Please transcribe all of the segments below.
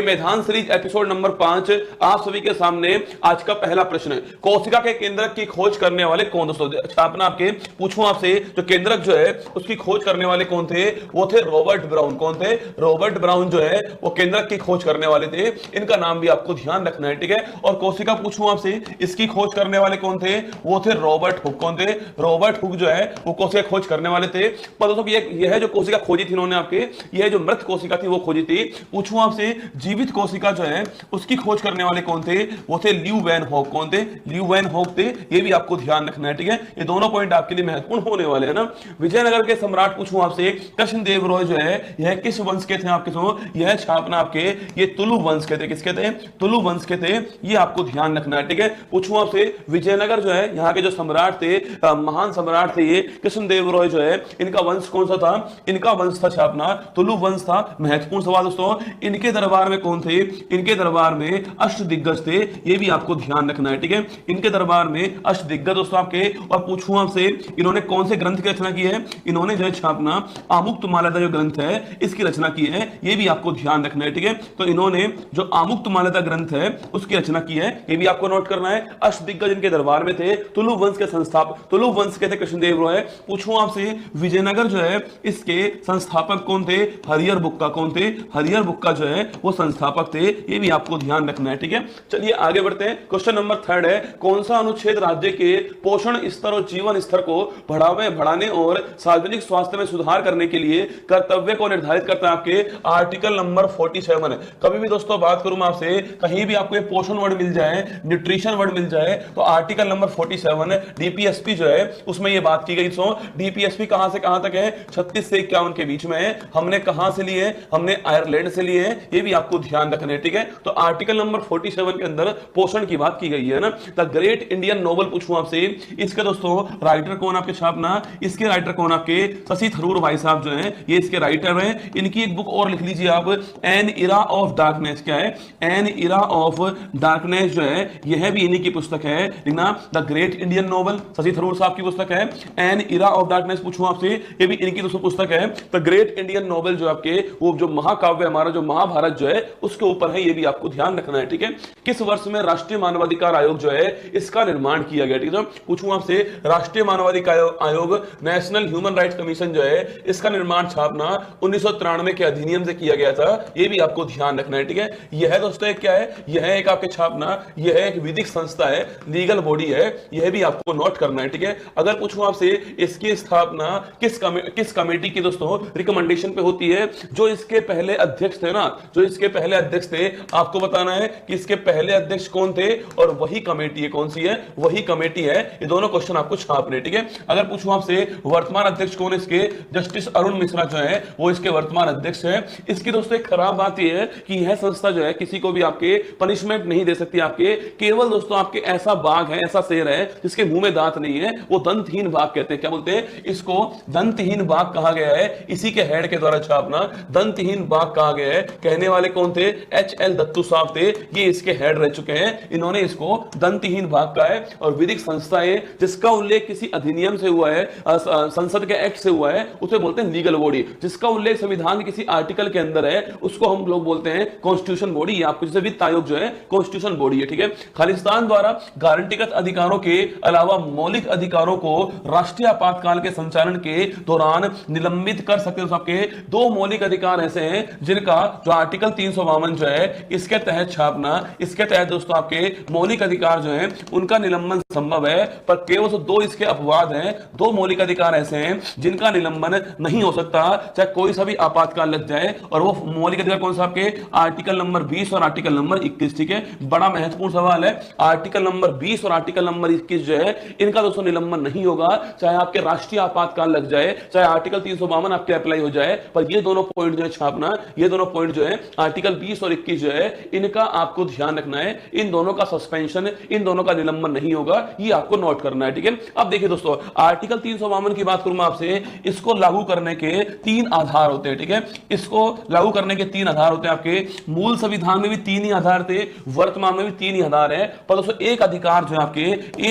मेधान series episode number 5 आप सभी के सामने आज का पहला प्रश्न है, कोशिका के केंद्रक की खोज करने वाले कौन? दोस्तों छापना आपके पूछूं आपसे, जो केंद्रक जो है उसकी खोज करने वाले कौन थे? वो थे रॉबर्ट ब्राउन। कौन थे? रॉबर्ट ब्राउन जो है वो केंद्रक की खोज करने वाले थे। इनका नाम भी आपको ध्यान रखना है, ठीक है। और कोशिका पूछूं आपसे, इसकी खोज करने वाले कौन थे? वो थे रॉबर्ट हुक। कौन थे? रॉबर्ट हुक जो है वो कोशिका खोज करने वाले थे। पर दोस्तों यह है जो कोशिका खोजी थी इन्होंने आपके, यह जो मृत कोशिका थी वो खोजी थी। पूछूं आपसे, जीवित कोशिका जो है उसकी खोज करने वाले कौन थे? वो थे ल्यू वैन हॉक। कौन थे? ल्यू वैन हॉक थे। ये भी आपको ध्यान रखना है, ठीक है। ये दोनों पॉइंट आपके लिए महत्वपूर्ण होने वाले हैं ना। विजयनगर के सम्राट पूछूं आपसे, कृष्णदेव राय जो है यह किस वंश के थे? आपके सो यह छापना आपके ये तुलु वंश के थे। किसके थे? तुलु वंश के थे। ये आपको ध्यान रखना है, ठीक है। पूछूं आपसे, विजयनगर जो है यहाँ के जो सम्राट थे, महान सम्राट थे ये कृष्णदेव राय जो है, इनका वंश कौन सा था? इनका वंश था छापना तुलु वंश था। महत्वपूर्ण सवाल दोस्तों। इनके दरबार में कौन थे? इनके दरबार में अष्टदिग्गज थे। ये भी आपको ध्यान रखना है, ठीक है। इनके दरबार में अष्टदिग्गज दोस्तों आपके। और पूछूं आपसे, इन्होंने कौन से ग्रंथ की रचना की है? इन्होंने जो है छापना आमुक्तमाल्यदा जो ग्रंथ है इसकी रचना की है। ये भी आपको ध्यान रखना है, ठीक है। तो इन्होंने जो आमुक्तमाल्यदा ग्रंथ है उसकी रचना की है, ये भी आपको नोट करना है। अष्टदिग्गज इनके दरबार में थे। तुलु वंश के संस्थापक, तुलु वंश के थे कृष्णदेव राय। पूछूं आपसे, विजयनगर जो है इसके संस्थापक कौन थे? हरिहर बुक्का। कौन थे? हरिहर बुक्का जो है वो संस्थापक थे। ये भी आपको ध्यान रखना है, ठीक है। चलिए आगे बढ़ते हैं। क्वेश्चन नंबर 3 है, कौन सा अनुच्छेद राज्य के पोषण स्तर और जीवन स्तर को बढ़ाने और सार्वजनिक स्वास्थ्य में सुधार करने के लिए कर्तव्य को निर्धारित करता है? आपके आर्टिकल नंबर 47 है। कभी भी दोस्तों बात करूं मैं आपसे, कहीं भी आपको पोषण वर्ड मिल जाए, न्यूट्रिशन वर्ड मिल जाए, तो आर्टिकल नंबर 47 डीपीएसपी जो है उसमें यह बात की गई। सो डीपीएसपी कहां से कहां तक है? 36 से 51 के बीच में है। हमने कहां से लिए? हमने आयरलैंड से लिए हैं। ये भी आपको ध्यान रखना है, ठीक है। तो आर्टिकल नंबर 47 के अंदर पोषण की बात की गई है ना। द ग्रेट इंडियन नोवेल पूछूं आपसे, इसके दोस्तों राइटर कौन? आपके छापना इसके राइटर कौन? आपके शशि थरूर भाई साहब जो हैं ये इसके राइटर हैं। इनकी एक बुक और लिख लीजिए आप, एन इरा ऑफ डार्कनेस। क्या है? एन इरा ऑफ डार्कनेस जो है यह भी इन्हीं की पुस्तक है। लिखना, the great Indian novel Shashi Tharoor साहब की पुस्तक है। एन इरा ऑफ डार्कनेस पूछूं आपसे, ये भी इनकी दोस्तों पुस्तक है। द ग्रेट इंडियन नोवेल जो आपके वो जो महाकाव्य हमारा जो महाभारत जो है उसके ऊपर है। ये भी आपको ध्यान रखना है, ठीक है। किस वर्ष में राष्ट्रीय मानवाधिकार आयोग जो है इसका निर्माण किया गया? ठीक है। पूछूं आपसे, राष्ट्रीय मानवाधिकार आयोग नेशनल ह्यूमन राइट्स कमीशन जो है इसका निर्माण छापना 1993 के अधिनियम से किया गया था। ये भी आपको ध्यान रखना है, ठीक है। यह दोस्तों क्या है? यह एक आपके छापना यह एक विधिक संस्था है, लीगल बॉडी है। यह भी आपको नोट करना है, ठीक है। अगर पूछूं आपसे, इसकी स्थापना किस कमेटी की दोस्तों रिकमेंडेशन पे होती है? जो इसके पहले अध्यक्ष थे ना, जो इसके पहले अध्यक्ष थे, आपको बताना है कि इसके पहले अध्यक्ष कौन थे और वही कमेटी है। कौन सी है? वही कमेटी है। ये दोनों क्वेश्चन आपको छापने, ठीक है। अगर पूछूं आपसे, वर्तमान अध्यक्ष कौन है इसके? जस्टिस अरुण मिश्रा जो है वो इसके वर्तमान अध्यक्ष है। इसकी दोस्तों एक खराब बात यह है कि यह संस्था जो है किसी को भी आपके पनिशमेंट नहीं दे सकती। आपके केवल दोस्तों आपके ऐसा बाघ है, ऐसा शेर है जिसके मुंह में दांत नहीं है, वो दंतहीन बाघ कहते हैं। क्या बोलते हैं इसको? दंतहीन बाघ कहा गया है। इसी के हेड के द्वारा छापना दंतहीन बाघ कहा गया है। कहने वाले कौन थे? एच.एल. दत्तू साहब थे। ये इसके हेड रह चुके हैं। इन्होंने इसको दंतहीन बाघ कहा है। और विधिक संस्था है जिसका उल्लेख किसी अधिनियम से हुआ है, संसद के एक्ट से हुआ है, उसे बोलते हैं लीगल बॉडी। जिसका उल्लेख संविधान के किसी आर्टिकल के अंदर है उसको हम लोग बोलते हैं कॉन्स्टिट्यूशन बॉडी। आपको जैसे वित्त आयोग जो है कॉन्स्टिट्यूशन बॉडी है, ठीक है। खालिस्तान द्वारा गारंटीगत अधिकारों के अलावा मौलिक अधिकारों को राष्ट्रीय आपातकाल के संचालन के दौरान निलंबित कर सकते हैं। आपके दो मौलिक अधिकार ऐसे हैं जिनका जो आर्टिकल 352 जो है इसके तहत छापना, इसके तहत दोस्तों आपके मौलिक अधिकार जो है उनका निलंबन संभव है। पर केवल दो इसके अपवाद हैं। दो मौलिक अधिकार ऐसे हैं जिनका निलंबन नहीं हो सकता चाहे कोई सा भी आपातकाल लग जाए। और वो मौलिक अधिकार कौन सा? आपके आर्टिकल नंबर 20 और आर्टिकल नंबर 21, ठीक है। बड़ा महत्वपूर्ण सवाल है। आर्टिकल नंबर 20 और आर्टिकल नंबर 21 जो है इनका दोस्तों निलंबन नहीं होगा चाहे आपके राष्ट्रीय आपातकाल लग जाए, चाहे आर्टिकल 352 आपके अप्लाई हो जाए। पर ये दोनों पॉइंट जो है छापना, ये दोनों पॉइंट जो है आर्टिकल 20 और 21 जो है इनका आपको ध्यान रखना है। इन दोनों का सस्पेंशन, इन दोनों का निलंबन नहीं होगा, ये आपको नोट करना है, ठीक है। अब देखिए दोस्तों, आर्टिकल 352 की बात करूं आपसे, इसको लागू करने के 3 आधार होते हैं, ठीक है। इसको लागू करने के 3 आधार होते हैं। आपके मूल संविधान में भी 3 ही आधार थे, वर्तमान में भी 3 ही आधार है। पर दोस्तों एक अधिकार जो है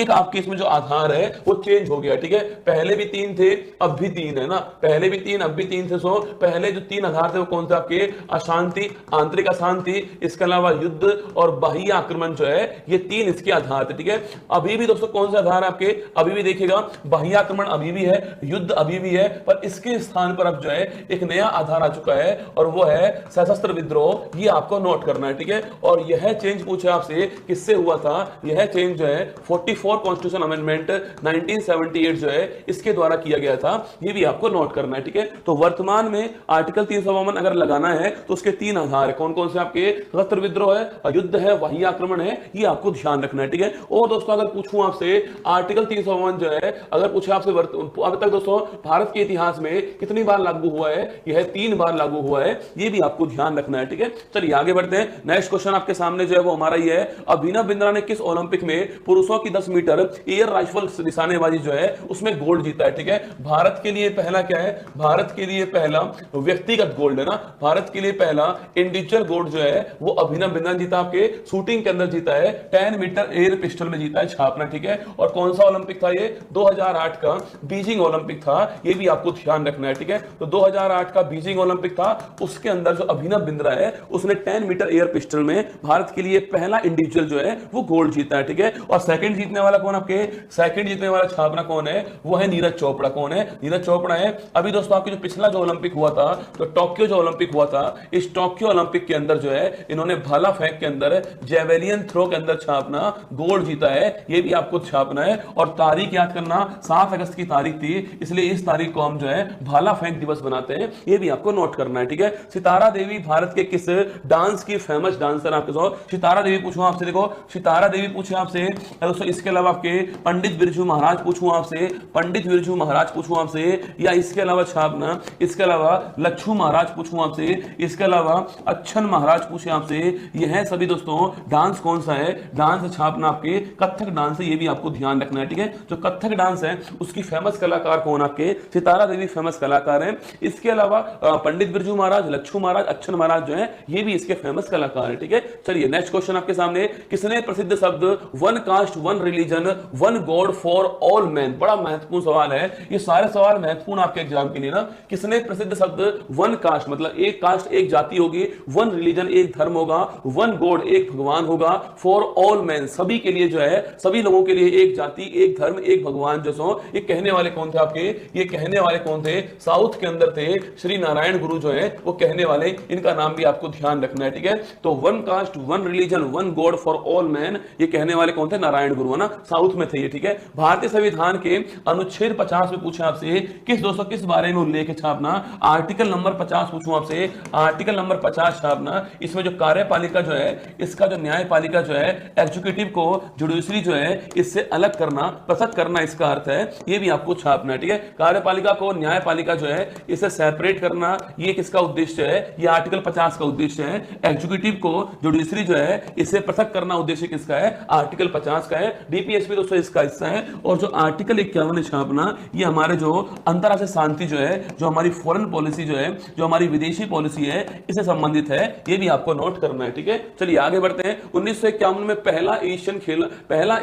आपके इसमें जो आधार है वो चेंज हो गया, ठीक है। पहले भी 3 थे, अब भी 3 है ना। पहले भी 3, अब भी 3 थे। सो पहले जो 3 आधार थे वो कौन से? आपके अशांति, आंतरिक अशांति, इसके अलावा युद्ध और बाह्य आक्रमण जो है, ये तीन इसके आधार थे। ठीक है, अभी भी दोस्तों कौन सा आधार है आपके, अभी भी देखिएगा बाह्य आक्रमण अभी भी है, युद्ध अभी भी है, पर इसके स्थान पर अब जो है एक नया आधार आ चुका है और वो है सशस्त्र विद्रोह। ये आपको नोट करना है। ठीक है, और यह चेंज पूछा आपसे किससे हुआ था, यह चेंज जो है 44 कॉन्स्टिट्यूशन अमेंडमेंट 1978 जो है इसके द्वारा किया गया था। ये भी आपको नोट करना है। ठीक है, तो वर्तमान में आर्टिकल 352 अगर लगाना है तो उसके तीन आधार है। कौन कौन से आपके, सशस्त्र विद्रोह है, युद्ध है, बाह्य आक्रमण है, ये आपको ध्यान रखना है। ठीक है, और दोस्तों अगर पूछूं आपसे आर्टिकल 352 जो है, अगर पूछे आपसे अब तक दोस्तों भारत के इतिहास में कितनी बार लागू हुआ है, यह 3 बार लागू हुआ है, ये भी आपको ध्यान रखना है। ठीक है, चलिए आगे बढ़ते हैं। नेक्स्ट क्वेश्चन आपके सामने जो है वो हमारा ये है, अभिनव बिंद्रा ने किस ओलंपिक में पुरुषों की 10 मीटर एयर राइफल निशानेबाजी जो है उसमें गोल्ड जीता है। ठीक है, भारत के लिए पहला क्या है, भारत के लिए पहला व्यक्तिगत गोल्ड है ना, भारत के लिए पहला इंडिविजुअल गोल्ड जो है वो अभिनव बिंद्रा ने जीता, आपके शूटिंग के अंदर जीता है, 10 मीटर एयर पिस्टल में जीता है छापना। ठीक है, और कौन सा ओलंपिक था ये, 2008 का बीजिंग ओलंपिक था, ये भी आपको ध्यान रखना है। ठीक है, तो 2008 का बीजिंग ओलंपिक था, उसके अंदर जो अभिनव बिंद्रा है उसने 10 मीटर एयर पिस्टल में भारत के लिए पहला इंडिविजुअल जो है वो गोल्ड जीता है। ठीक है, और सेकंड जीतने वाला कौन, आपके सेकंड जीतने वाला छापना कौन है, वो है नीरज चोपड़ा। कौन है, नीरज चोपड़ा है। अभी दोस्तों आपके जो पिछला जो ओलंपिक हुआ था, तो टोक्यो जो ओलंपिक हुआ था, इस टोक्यो ओलंपिक के अंदर जो है इन्होंने भाला फेंक के अंदर, जेवेलियन थ्रो के अंदर छापना गोल्ड जीता है, ये भी आपको छापना है। और तारीख याद करना, 7 अगस्त की तारीख थी, इसलिए इस तारीख को हम जो है भाला फेंक दिवस बनाते हैं, ये भी आपको नोट करना है। ठीक है, सितारा देवी भारत के किस डांस की फेमस डांसर, आपके साथ सितारा देवी पूछूं आपसे, देखो सितारा देवी पूछे आपसे दोस्तों, इसके अलावा आपके पंडित बिरजू महाराज पूछूं आपसे, पंडित बिरजू महाराज पूछूं आपसे, या इसके अलावा छापना, इसके अलावा लच्छू महाराज पूछूं आपसे, इसके अलावा अच्छन महाराज पूछे आपसे, यह है सभी दोस्तों डांस कौन सा है, डांस छापना आपके कथक डांस है, ये भी आपको ध्यान रखना है। ठीक है, जो कथक डांस है उसकी फेमस कलाकार कौन, आपके सितारा देवी फेमस कलाकार है। इसके अलावा पंडित बिरजू महाराज, लच्छू महाराज, अच्छन महाराज जो है ये भी इसके फेमस कलाकार है। ठीक है, चलिए नेक्स्ट क्वेश्चन आपके सामने, किसने प्रसिद्ध शब्द one cast one religion one God for all man, बड़ा महत्वपूर्ण सवाल है, ये सारे सवाल महत्वपूर्ण आपके एग्जाम के लिए ना, किसने प्रसिद्ध शब्द वन कास्ट मतलब एक कास्ट एक जाति होगी, वन रिलीजन एक धर्म होगा, वन गॉड एक भगवान होगा, फॉर ऑल मैन सभी के लिए जो है, सभी लोगों के लिए एक जाति एक धर्म एक भगवान, जो सो ये कहने वाले कौन थे आपके, ये कहने वाले कौन थे, साउथ के अंदर थे श्री नारायण गुरु जो है वो कहने वाले, इनका नाम भी आपको ध्यान रखना है। ठीक है, तो one cast one religion one God for all man, ये कहने वाले कौन थे, नारायण गुरु है ना, साउथ में थे ये। ठीक है, भारतीय संविधान के अनुच्छेद 50 में पूछा आपसे, किस दोस्तों किस बारे में उल्लेख छापना, आर्टिकल नंबर 50 पूछूं आपसे, आर्टिकल नंबर 50 छापना, इसमें जो कार्यपालिका जो है, इसका जो न्यायपालिका जो है, एग्जीक्यूटिव को जुडिशरी जो है इससे अलग करना, पृथक करना, इसका अर्थ है, ये भी आपको छापना है। ठीक है, कार्यपालिका को न्यायपालिका जो है इसे सेपरेट करना, ये किसका उद्देश्य है, ये आर्टिकल 50 का उद्देश्य है। एग्जीक्यूटिव को जुडिशरी जो है इसे पृथक करना उद्देश्य किसका है, आर्टिकल 50 का है। डीपीएसपी दोस्तों इसका हिस्सा है। और जो आर्टिकल 51 छापना, ये हमारे जो अंतर्राष्ट्रीय शांति जो है, जो हमारी फॉरेन पॉलिसी जो है, जो हमारी विदेशी पॉलिसी है, इससे संबंधित है, ये भी आपको नोट करना है। ठीक है, चलिए आगे बढ़ते हैं। 1951 में पहला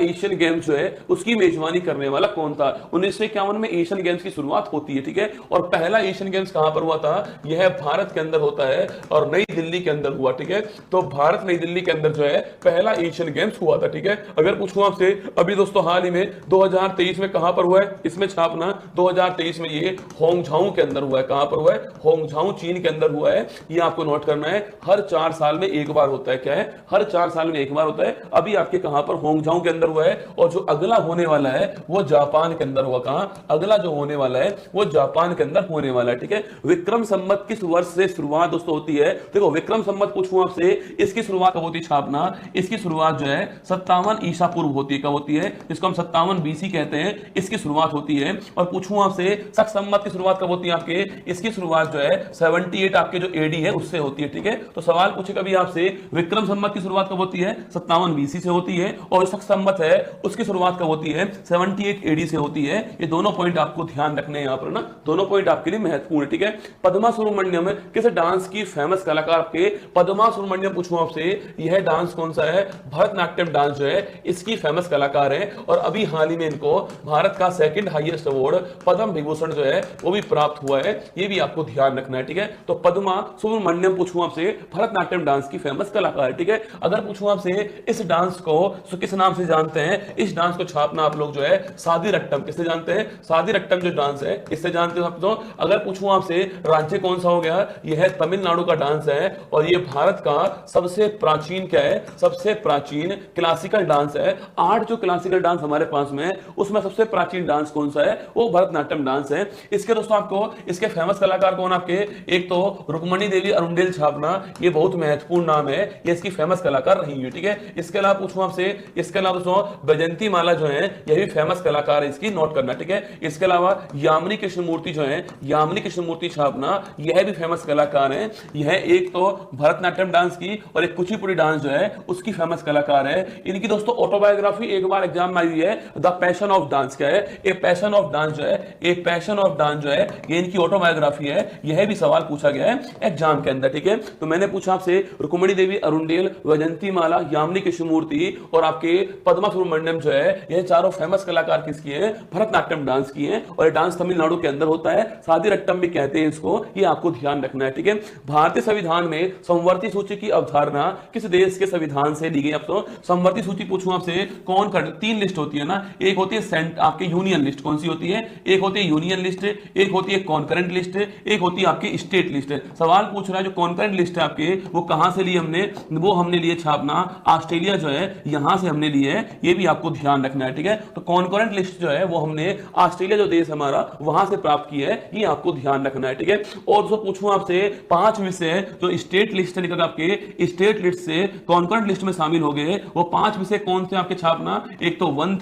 एशियन गेम्स जो है उसकी मेजबानी करने वाला कौन था। 1951 में एशियन गेम्स की शुरुआत होती है। ठीक है, और पहला एशियन गेम्स कहां पर हुआ था, यह भारत के अंदर होता है और नई दिल्ली के अंदर हुआ। ठीक है, तो भारत नई दिल्ली के अंदर जो है पहला एशियन गेम्स हुआ था। ठीक है, अगर पूछूं आपसे अभी दोस्तों हाल ही में 2023 में कहां पर हुआ है, इसमें छापना 2023 में ये होंगझाऊ के अंदर हुआ है। कहां पर हुआ है, होंगझाऊ चीन के अंदर हुआ है, ये आपको नोट करना है। हर 4 साल में एक बार होता है, क्या है, हर 4 साल में एक बार होता है। अभी आपके कहां पर, होंगझाऊ के अंदर हुआ है, और जो अगला होने वाला है वो जापान के अंदर हुआ। कहां, अगला जो होने वाला है वो जापान के अंदर होने वाला है। ठीक है, विक्रम संवत किस वर्ष से शुरुआत दोस्तों होती है, देखो विक्रम संवत पूछूं आपसे, इसकी शुरुआत कब होती है छापना, इसकी शुरुआत जो है 57 ईसा पूर्व होती है। कब होती है, इसको हम 57 बीसी कहते हैं, इसकी शुरुआत होती है। और पूछूं आपसे शक संवत की शुरुआत कब होती है आपके, इसकी शुरुआत जो है 78 आपके जो एडी है उससे होती है। ठीक है, तो सवाल पूछे कभी आपसे विक्रम संवत की शुरुआत कब होती है, 57 बीसी से होती है, और शक संवत है उसकी शुरुआत कब होती है, 78 एडी से होती है। ये दोनों पॉइंट आपको ध्यान रखने हैं यहाँ पर ना, दोनों पॉइंट आपके लिए महत्वपूर्ण है। ठीक है, पद्मा सुब्रमण्यम किस डांस की फेमस कलाकार, आपके पद्मा सुब्रमण्यम पूछूं आपसे, यह डांस कौन सा है, भरतनाट्यम डांस जो है इसकी फेमस कलाकार है। और अभी हाल ही में इनको भारत का second highest award Padma Vibhushan जो है वो भी प्राप्त हुआ है, ये भी आपको ध्यान रखना है। ठीक है, तो पद्मा सुब्रमण्यम पूछूं आपसे भरतनाट्यम डांस की फेमस कलाकार, ठीक है। अगर पूछूं आपसे इस डांस को तो किस नाम से जानते हैं, इस डांस को छापना आप लोग जो है सादी रट्टम, किससे जानते हैं, सादी रट्टम जो डांस है इससे जानते हो आप तो। अगर पूछूं आपसे राज्य कौन सा हो गया, यह है तमिलनाडु का डांस है और यह भारत का सबसे प्राचीन क्या है, सबसे प्राचीन क्लासिकल डांस है। 8 जो क्लासिकल डांस हमारे पास में उसमें सबसे प्राचीन डांस कौन सा है, वो भरतनाट्यम डांस है। इसके दोस्तों आपको इसके फेमस कलाकार कौन आपके, एक तो रुक्मणी देवी अरुंडेल छापना, ये बहुत महत्वपूर्ण नाम है, ये इसकी फेमस कलाकार रही है, ठीक है। इसके अलावा पूछूं आपसे, इसके अलावा दोस्तों बैजंती माला जो है ये भी फेमस कलाकार है, इसकी नोट करना, ठीक है। इसके अलावा यामिनी कृष्णमूर्ति जो है, यामिनी कृष्णमूर्ति छापना, यह भी फेमस कलाकार है। यह एक तो भरतनाट्यम डांस की और एक कुचिपुड़ी डांस जो है उसकी फेमस कलाकार है। इनकी दोस्तों ऑटोबायोग्राफी एक बार एग्जाम में आई हुई है, द पैशन ऑफ डांस, क्या है, ए पैशन ऑफ डांस जो है, एक पैशन ऑफ डांस जो है ये इनकी ऑटोबायोग्राफी है। यह भी सवाल पूछा गया है एग्जाम के अंदर, ठीक है। तो मैंने पूछा आपसे रुक्मणी देवी अरुंडेल, वैजयंती माला, यामिनी कृष्णमूर्ति और आपके पद्मा सुब्रमण्यम जो है, यह चारों फेमस कलाकार किसकी है, भरतनाट्यम डांस की है। और ये डांस तमिलनाडु के अंदर होता है, सादी रट्टम भी कहते हैं इसको, ये आपको ध्यान रखना है, ठीक है। भारतीय संविधान में समवर्ती सूची की अवधारणा किस देश के संविधान से ली गई। आपको समवर्ती सूची पूछूं आपसे, कौन कर, 3 लिस्ट होती है ना, एक होती है आपके यूनियन लिस्ट, कौन सी होती है, एक होती है यूनियन लिस्ट, एक होती है कॉन्करेंट लिस्ट, एक होती है आपकी स्टेट लिस्ट। सवाल पूछ रहा है जो कॉन्करेंट लिस्ट है आपके, वो कहां से ली हमने, वो हमने लिए छापना ऑस्ट्रेलिया जो है यहां से हमने लिए है, ये भी आपको ध्यान रखना है, ठीक है। तो कॉन्करेंट लिस्ट जो है वो हमने ऑस्ट्रेलिया जो देश हमारा वहां से प्राप्त की है, ये आपको ध्यान रखना है, ठीक है। और जो पूछूं आपसे 5 विषय जो स्टेट लिस्ट से निकल आपके स्टेट लिस्ट से कॉन्करेंट लिस्ट में शामिल हो गए, वो 5 विषय कौन से आपके छापना, एक तो वन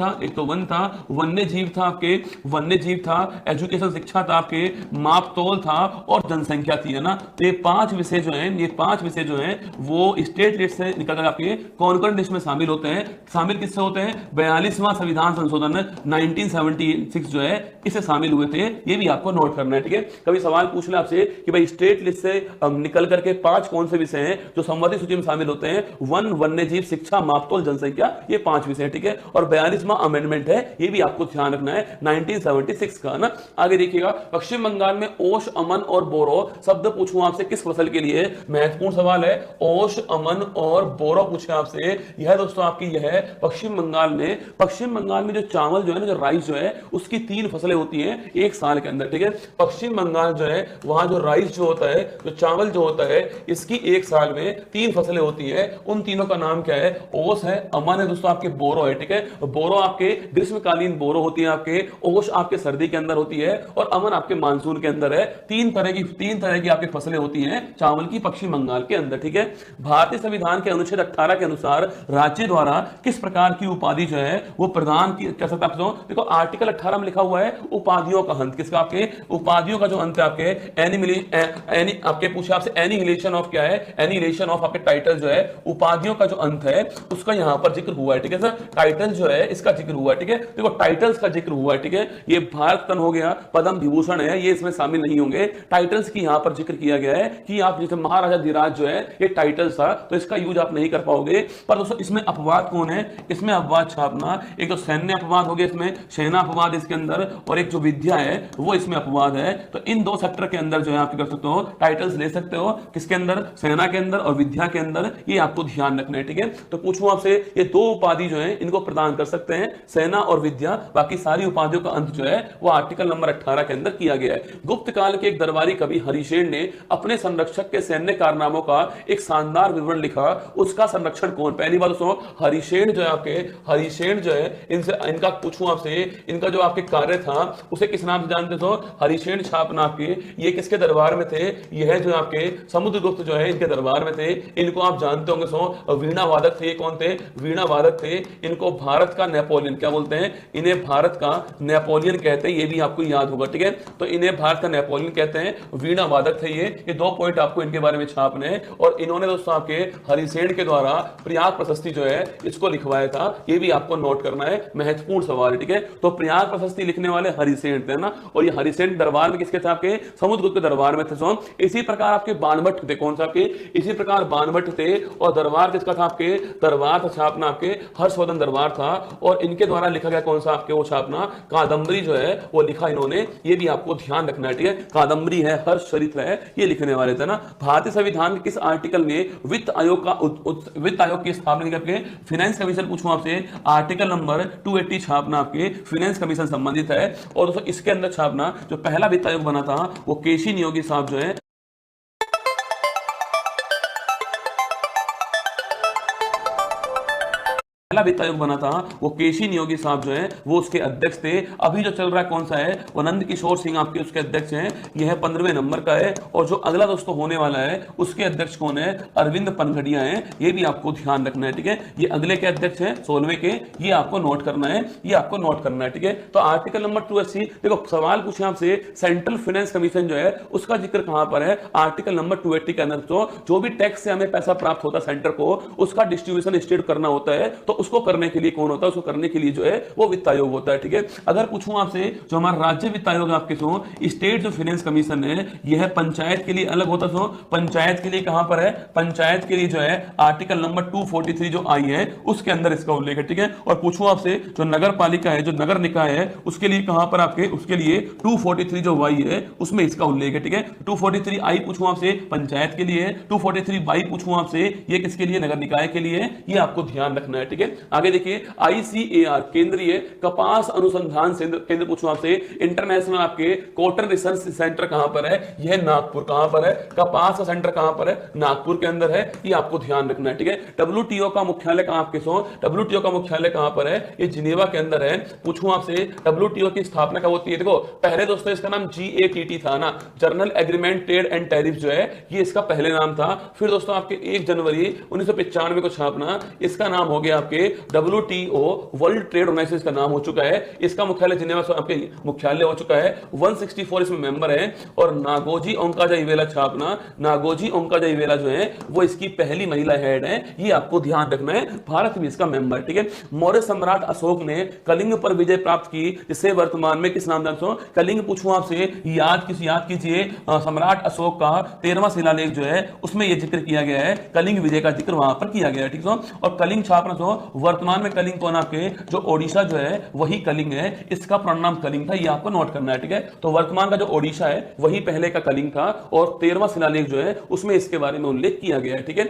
था, वन्य जीव था आपके, वन्य जीव था, एजुकेशन शिक्षा था आपके, मापतोल था और जनसंख्या थी, है ना। तो ये 5 विषय जो हैं, ये 5 विषय जो हैं वो स्टेट लिस्ट से निकलकर आपके कॉन्करेंट लिस्ट में शामिल होते हैं। शामिल किससे होते हैं, 42वां संविधान संशोधन 1976 जो है इससे शामिल हुए थे, ये भी आपको नोट करना है, ठीक है। कभी सवाल पूछ ले आपसे कि भाई स्टेट लिस्ट से निकल करके 5 कौन से विषय हैं जो संवर्ती सूची में शामिल होते हैं, वन, वन्य जीव, शिक्षा, मापतोल, जनसंख्या, ये 5 विषय, ठीक है। और 42वां अमेंडमेंट है, ये भी आपको ध्यान रखना है 1976 का ना। आगे देखिएगा, पश्चिम बंगाल में ओश, अमन और बोरो शब्द पूछूं आपसे किस फसल के लिए, महत्वपूर्ण सवाल है। ओश, अमन और बोरो पूछे आपसे, यह दोस्तों आपकी यह है पश्चिम बंगाल में जो चावल जो है ना, जो राइस जो है उसकी 3 फसलें होती हैं एक साल के अंदर, ठीक है। पश्चिम बंगाल जो है वहां जो राइस जो होता है, जो चावल जो होता है, इसकी एक साल में 3 फसलें होती है। उन तीनों का नाम क्या है, ओस है, अमन है, दोस्तों आपके बोरो है, ठीक है। बोरो आपके ग्रीष्मकालीन बोरो होती है आपके, ओश आपके सर्दी के अंदर होती है और अमन आपके मानसून के अंदर है। 3 तरह की आपकी फसलें होती हैं चावल की पश्चिम बंगाल के अंदर, ठीक है। भारतीय संविधान के अनुच्छेद 18 के अनुसार राज्य द्वारा किस प्रकार की उपाधि जो है वो प्रदान कर सकता है। देखो आर्टिकल 18 में लिखा हुआ है उपाधियों का अंत, किसका, आपके उपाधियों का जो अंत है आपके आपके पूछे आपसे एनिहिलेशन ऑफ क्या है, एनिहिलेशन ऑफ आपके टाइटल जो है, उपाधियों का जो अंत है उसका यहां पर जिक्र हुआ है, ठीक है सर। टाइटल जो है इसका जिक्र हुआ है, ठीक है। देखो टाइटल्स का जिक्र हुआ है, ठीक है। ये भारत रत्न हो गया, पद्म विभूषण है, ये इसमें शामिल नहीं होंगे। टाइटल्स की यहां पर जिक्र किया गया है कि आप जैसे महाराजा धीराज जो है ये टाइटल्स था, तो इसका यूज आप नहीं कर पाओगे। पर दोस्तों इसमें अपवाद कौन है, इसमें अपवाद छापना, एक तो सैन्य अपवाद हो गया, इसमें सेना अपवाद इसके अंदर, और एक जो विद्या है वो इसमें अपवाद है। तो इन 2 सेक्टर के अंदर जो है आप कर सकते हो, टाइटल्स ले सकते हो, किसके अंदर, सेना के अंदर और विद्या के अंदर, ये आपको ध्यान रखना है, ठीक है। तो पूछूं आपसे, ये 2 उपाधि जो है इनको प्रदान कर सकते हैं, सेना और विद्या, बाकी सारी उपाधियों का अंत जो है वो आर्टिकल नंबर 18 के अंदर किया गया है। गुप्त काल के एक दरबारी कवि हरिशेन ने अपने संरक्षक के सैन्य कारनामों का एक शानदार विवरण लिखा, उसका संरक्षण कौन। पहली बात दोस्तों हरिशेन जो है आपके, हरिशेन जो है इनसे इनका पूछूं आपसे, इनका जो आपके कार्य था उसे किस नाम से जानते हो, हरिशेन छापना आपके, ये किसके दरबार में थे, यह जो आपके समुद्रगुप्त जो है इनके दरबार में थे। इनको आप जानते होंगे सो वीणा वादक थे, कौन थे, वीणा वादक थे। इनको भारत का नेपोलियन क्या बोलते हैं, इन्हें भारत का नेपोलियन कहते हैं, ये भी आपको याद होगा, ठीक है। तो इन्हें भारत का नेपोलियन कहते हैं, वीणा वादक थे ये 2 पॉइंट आपको इनके बारे में छापने हैं। और इन्होंने दोस्तों आपके हरिसेन के द्वारा प्रयाग प्रशस्ति जो है इसको लिखवाया था, ये भी आपको नोट करना है, महत्वपूर्ण सवाल है, ठीक है। तो प्रयाग प्रशस्ति लिखने वाले हरिसेन थे ना, और ये हरिसेन दरबार में किसके थे, आपके समुद्रगुप्त के दरबार में थे। इसी प्रकार आपके बाणभट्ट थे, कौन सा आपके, इसी प्रकार बाणभट्ट थे। और दरबार किसका था, आपके दरबार था छापना आपके हर्षवर्धन दरबार था, और इनके द्वारा लिखा गया कौन सा आपके वो छापना कादम्बरी जो है वो लिखा इन्होंने, ये भी आपको ध्यान रखना है, ठीक है। कादम्बरी है, हर्ष चरित्र है, ये लिखने वाले थे ना। भारतीय संविधान के किस आर्टिकल ने वित्त आयोग की स्थापना की? आपके फाइनेंस कमीशन पूछूं आपसे, आर्टिकल नंबर 280 छापना आपके फाइनेंस कमीशन संबंधित है। और दोस्तों इसके अंदर छापना जो पहला वित्त आयोग बना था वो केसी नियोगी साहब जो है पहला वित्त आयोग बना था वो केसी नियोगी साहब जो है वो उसके अध्यक्ष थे। अभी जो चल रहा है कौन सा है, वो नंद किशोर सिंह आपके उसके अध्यक्ष हैं। यह 15वें नंबर का है। और जो अगला दोस्तों होने वाला है उसके अध्यक्ष कौन है, अरविंद पनघड़िया हैं। ये भी आपको ध्यान रखना है, ठीक है। ये अगले के अध्यक्ष हैं 16वें के, ये आपको नोट करना है, ये आपको नोट करना है, ठीक है। तो आर्टिकल नंबर 280, देखो सवाल पूछे आपसे सेंट्रल फाइनेंस कमीशन जो है उसका जिक्र कहां पर है, आर्टिकल नंबर 280 के अंदर। तो जो भी टैक्स से हमें पैसा प्राप्त होता है सेंटर को, उसका डिस्ट्रीब्यूशन स्टेट करना होता है, तो उसको करने के लिए कौन होता है, उसको करने के लिए जो है वो वित्त आयोग होता है, ठीक है। अगर पूछूं आपसे जो हमारा राज्य वित्त आयोग आपके स्टेट जो फाइनेंस कमीशन है, यह पंचायत के लिए अलग होता है। पंचायत के लिए कहां पर है, पंचायत के लिए जो है आर्टिकल नंबर 243 जो आई है उसके अंदर इसका उल्लेख है, ठीक है। और पूछूं आपसे जो नगर पालिका है, जो नगर निकाय है, उसके लिए कहां पर आपके, उसके लिए 243 जो वाई है उसमें इसका उल्लेख है, ठीक है। 243 आई पूछूं आपसे पंचायत के लिए, 243 वाई पूछूं आपसे ये किसके लिए, नगर निकाय के लिए। ये आपको ध्यान रखना है, ठीक है। आगे देखिए ICAR केंद्रीय कपास अनुसंधान केंद्र पूछूं आपसे, इंटरनेशनल आपके कॉटन रिसर्च सेंटर कहां पर है, यह नागपुर कहां पर है, कपास का सेंटर कहां पर है, नागपुर के अंदर है। ये आपको ध्यान रखना है, ठीक है। WTO का मुख्यालय कहां आपके WTO का मुख्यालय कहां पर है, ये जिनेवा के अंदर है। पूछूं आपसे WTO की स्थापना कब होती है, देखो पहले दोस्तों इसका नाम GATT था ना, journal agreement trade and tariff जो है ये इसका पहले नाम था। फिर दोस्तों आपके 1 जनवरी 1995 को छापना इसका नाम हो गया आपके WTO वर्ल्ड ट्रेड ऑर्गेनाइजेशन का नाम हो चुका है। इसका मुख्यालय जिनेवा आपके मुख्यालय हो चुका है। 164 इसमें मेंबर है। और नागोजी ओंकाजाइवेला छापना, नागोजी ओंकाजाइवेला जो है वो इसकी पहली महिला हेड है। ये आपको ध्यान रखना है, भारत भी इसका मेंबर, ठीक है। मौर्य सम्राट अशोक ने कलिंग पर विजय प्राप्त की, जिसे वर्तमान में किस नाम से कलिंग पूछूं आपसे, याद कीजिए सम्राट अशोक का 13वां शिलालेख जो है उसमें यह जिक्र किया गया है, कलिंग विजय का जिक्र वहां पर किया गया है, ठीक है। और कलिंग छापना वर्तमान में कलिंग कौन आपके, जो ओडिशा जो है वही कलिंग है, इसका प्रणाम कलिंग था, ये आपको नोट करना है, ठीक है। तो वर्तमान का जो ओडिशा है वही पहले का कलिंग था और 13वां शिलालेख जो है उसमें इसके बारे में उल्लेख किया गया है, ठीक है।